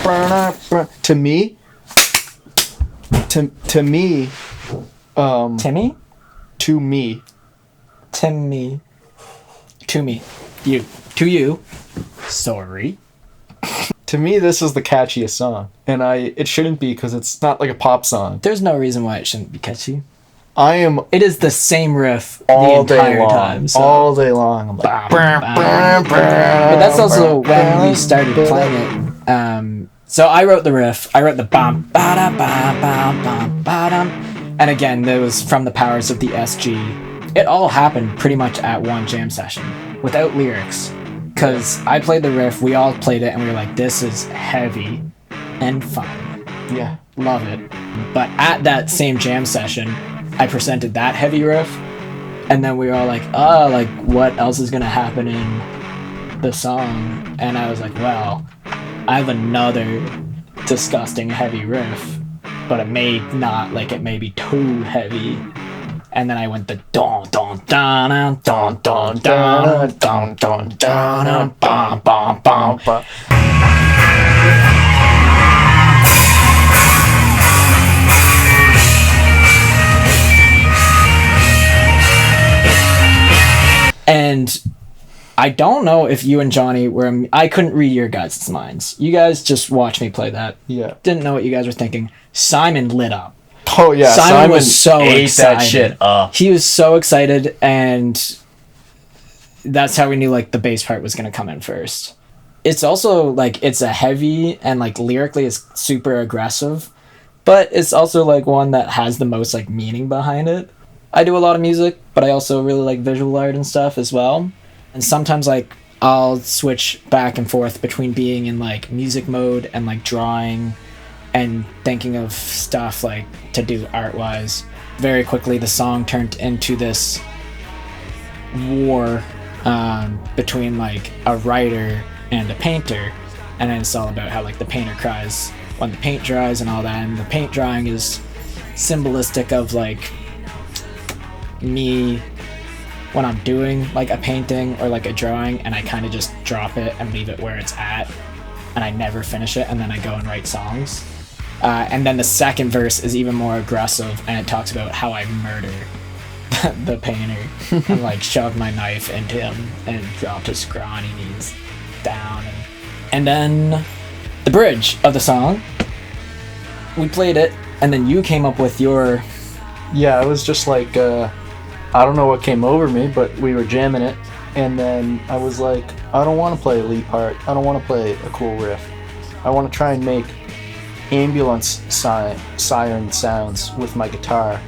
To me, to me, Timmy? to me, Timmy. To me. You. To you. Sorry. to me, this is the catchiest song, and it shouldn't be because it's not like a pop song. There's no reason why it shouldn't be catchy. It is the same riff all the entire day long, time. So. all day long. I'm like, But that's also when we started playing it. So I wrote the riff. I wrote the bam, ba da ba bam, bam, ba dum, and again, that was from the powers of the SG. It all happened pretty much at one jam session without lyrics, because I played the riff, we all played it, and we were like, "This is heavy and fun." yeah, Love it. But at that same jam session, I presented that heavy riff, and then we were all like, like what else is gonna happen in the song? And I was like, well, I have another disgusting heavy riff, but it may be too heavy. And then I went the don don don don don don don don don bam bam bam. And I don't know if you and Johnny were... I couldn't read your guys' minds. You guys just watched me play that. yeah. Didn't know what you guys were thinking. Simon lit up. Oh yeah, Simon was so ate excited. that shit up. He was so excited, and that's how we knew like the bass part was going to come in first. It's also like it's a heavy and like lyrically it's super aggressive, but it's also like one that has the most like meaning behind it. I do a lot of music, but I also really like visual art and stuff as well. And sometimes like I'll switch back and forth between being in like music mode and like drawing and thinking of stuff like to do art wise. Very quickly the song turned into this war between like a writer and a painter, and then it's all about how like the painter cries when the paint dries and all that, and the paint drying is symbolistic of like me when I'm doing like a painting or like a drawing and I kind of just drop it and leave it where it's at and I never finish it, and then I go and write songs. And then the second verse is even more aggressive, and it talks about how I murder the painter and like shoved my knife into him and dropped his scrawny knees down. And then the bridge of the song, we played it, and then you came up with your... Yeah, it was just like, I don't know what came over me, but we were jamming it, and then I was like, I don't want to play a lead part. I don't want to play a cool riff. I want to try and make ambulance siren sounds with my guitar,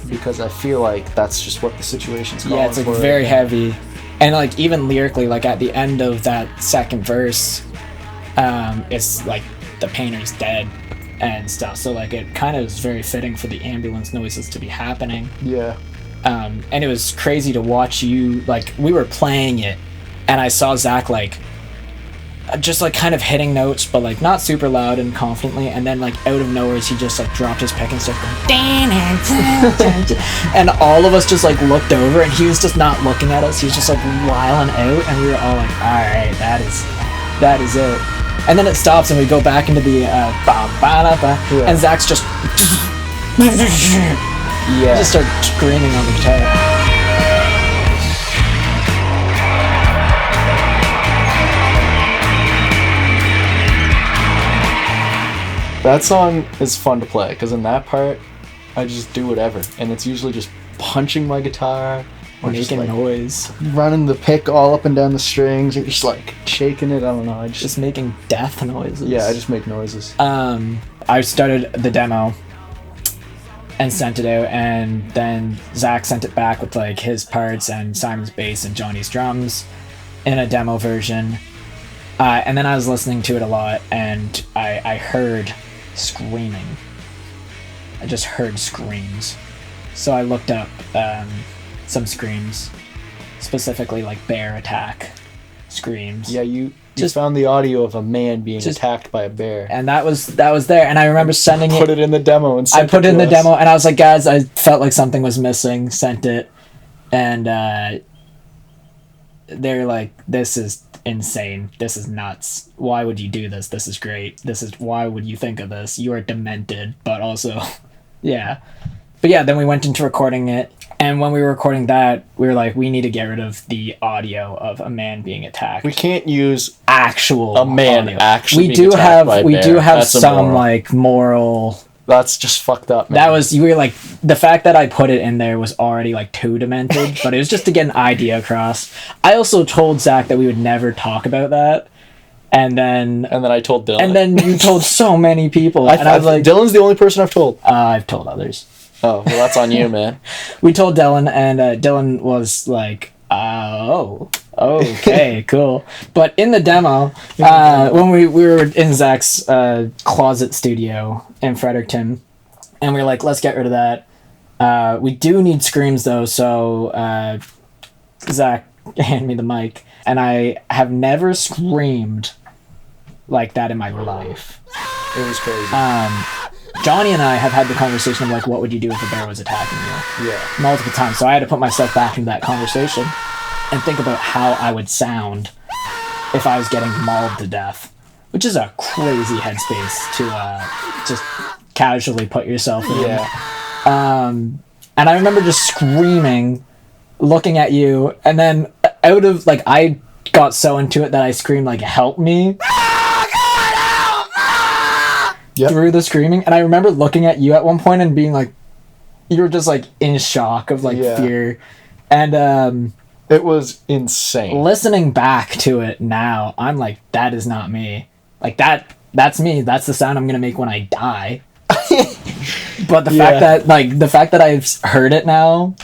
because I feel like that's just what the situation's calling for. Yeah, it's like very heavy. And like even lyrically, like at the end of that second verse, it's like the painter's dead and stuff, so like it kind of is very fitting for the ambulance noises to be happening. Yeah. And it was crazy to watch you, like we were playing it and I saw Zach like just like kind of hitting notes but like not super loud and confidently, and then like out of nowhere he just like dropped his pick and started going and all of us just like looked over and he was just not looking at us, he was just like wiling out, and we were all like, alright, that is it. And then it stops and we go back into the and Zach's just just start screaming on the guitar. That song is fun to play because in that part I just do whatever, and it's usually just punching my guitar or Making just like noise, running the pick all up and down the strings, or just like shaking it. I don't know. I just making death noises. Yeah, I just make noises. I started the demo and sent it out, and then Zach sent it back with like his parts and Simon's bass and Johnny's drums in a demo version. And then I was listening to it a lot, and I heard screaming. I just heard screams. So I looked up some screams, specifically like bear attack screams. Yeah, you just found the audio of a man being just attacked by a bear. And that was there, and I remember sending Put it in the demo and I put it in the demo, and I was like, guys, I felt like something was missing, sent it, and they're like, this is insane. This is nuts. Why would you do this? This is great. Why would you think of this? You are demented, but also, yeah. But yeah, then we went into recording it. And when we were recording that, we were like, we need to get rid of the audio of a man being attacked. We can't use actual a man audio. actually We being do attacked have by a we bear. do have That's some immoral. like moral. That's just fucked up, man. That was you were like the fact that I put it in there was already like too demented, but it was just to get an idea across. I also told Zach that we would never talk about that, and then I told Dylan. and then you told so many people, and I was like, Dylan's the only person I've told. I've told others. Oh, well, that's on you, man. We told Dylan, and Dylan was like, oh, okay, cool. But in the demo, when we were in Zach's closet studio in Fredericton, and we were like, let's get rid of that. We do need screams, though, so Zach handed me the mic, and I have never screamed like that in my life. It was crazy. Johnny and I have had the conversation of like, what would you do if a bear was attacking you? Yeah. Multiple times. So I had to put myself back into that conversation and think about how I would sound if I was getting mauled to death, which is a crazy headspace to just casually put yourself in. Yeah. And I remember just screaming, looking at you, and then out of like, I got so into it that I screamed like, help me. Yep. Through the screaming, and I remember looking at you at one point and being like, you were just like in shock of like fear, and it was insane. Listening back to it now, I'm like, that is not me. Like that's me. That's the sound I'm gonna make when I die. But the fact that I've heard it now,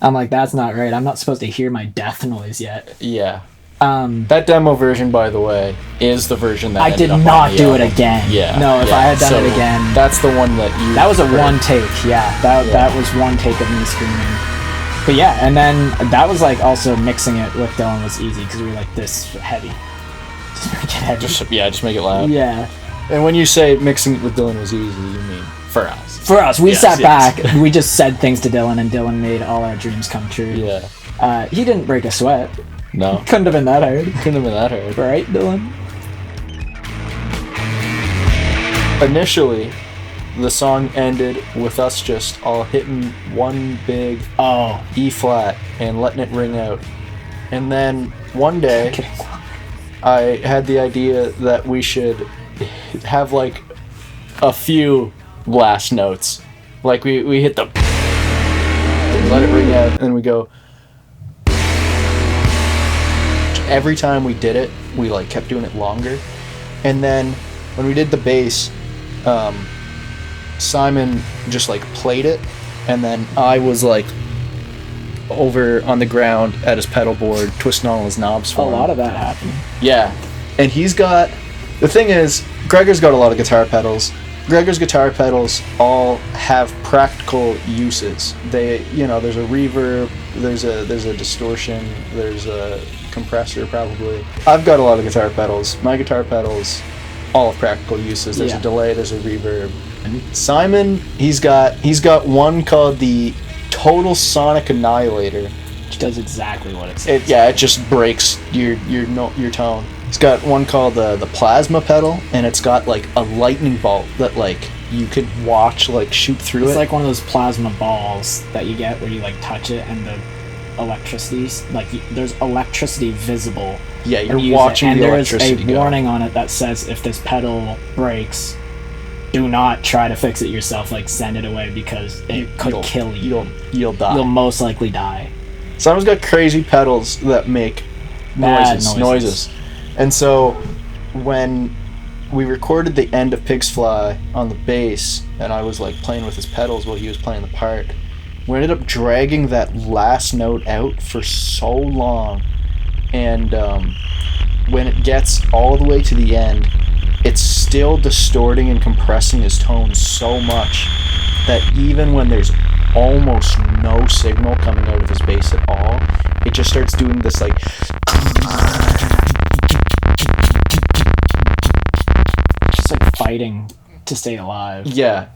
I'm like, that's not right. I'm not supposed to hear my death noise yet. Yeah. That demo version, by the way, is the version that I did not do it again. Yeah. No, if I had done it again, that's the one that you. that was a one take. Yeah, that was one take of me screaming. But yeah, and then that was like also mixing it with Dylan was easy because we were like this heavy. Just make it heavy. Just make it loud. Yeah. And when you say mixing it with Dylan was easy, you mean for us? For us, we Yes, sat yes. back. We just said things to Dylan, and Dylan made all our dreams come true. Yeah. He didn't break a sweat. No. Couldn't have been that hard. Couldn't have been that hard. Right, Dylan? Initially, the song ended with us just all hitting one big E flat and letting it ring out. And then one day, I had the idea that we should have like a few blast notes. Like we hit the let it ring out, and we go. Every time we did it, we like kept doing it longer. And then when we did the bass, Simon just like played it, and then I was like over on the ground at his pedal board, twisting all his knobs for him. A lot of that happened. Yeah. And he's got, the thing is, Gregor's got a lot of guitar pedals. Gregor's guitar pedals all have practical uses. They, you know, there's a reverb, there's a distortion, there's a compressor probably. I've got a lot of guitar pedals. My guitar pedals all have practical uses. There's a delay, there's a reverb. Simon, he's got one called the Total Sonic Annihilator. Which does exactly what it says. It just breaks your tone. It's got one called the Plasma Pedal, and it's got like a lightning bolt that like you could watch like shoot through It's it. like one of those plasma balls that you get where you like touch it and the electricity's like there's electricity visible. Yeah, when you're you use watching it. And the there is electricity a go. warning on it that says if this pedal breaks, do not try to fix it yourself. Like send it away because it could kill you. You'll die. You'll most likely die. Simon's got crazy pedals that make Bad noises. And so when we recorded the end of Pigs Fly on the bass, and I was like playing with his pedals while he was playing the part, we ended up dragging that last note out for so long, and when it gets all the way to the end, it's still distorting and compressing his tone so much that even when there's almost no signal coming out of his bass at all, it just starts doing this like Just like fighting to stay alive.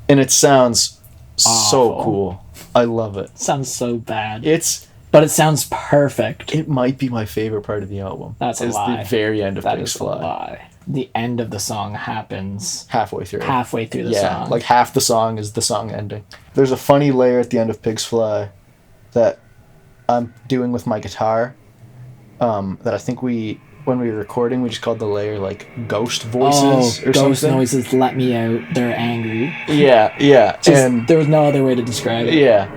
and it sounds so Awful. cool. I love it. Sounds so bad. It's but it sounds perfect. It might be my favorite part of the album. That's a is lie. the very end of That Pigs is a Fly. lie. The end of the song happens Halfway through. halfway through the Yeah, song. like half the song is the song ending. There's a funny layer at the end of Pigs Fly that I'm doing with my guitar. That I think when we were recording, we just called the layer like ghost voices or ghost something. noises let me out. They're angry. Yeah. And There was no other way to describe it. yeah,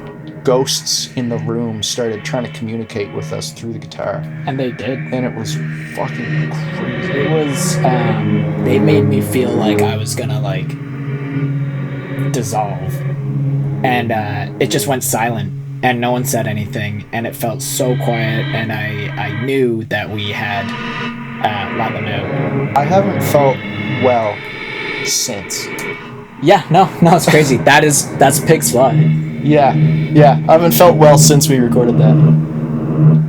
ghosts in the room started trying to communicate with us through the guitar, And they did. and it was fucking crazy. It was, they made me feel like I was gonna, like, dissolve. And it just went silent, and no one said anything, and it felt so quiet, and I knew that we had let them out. I haven't felt well since. Yeah, no, it's crazy. That's Pigs Fly. Yeah, I haven't felt well since we recorded that.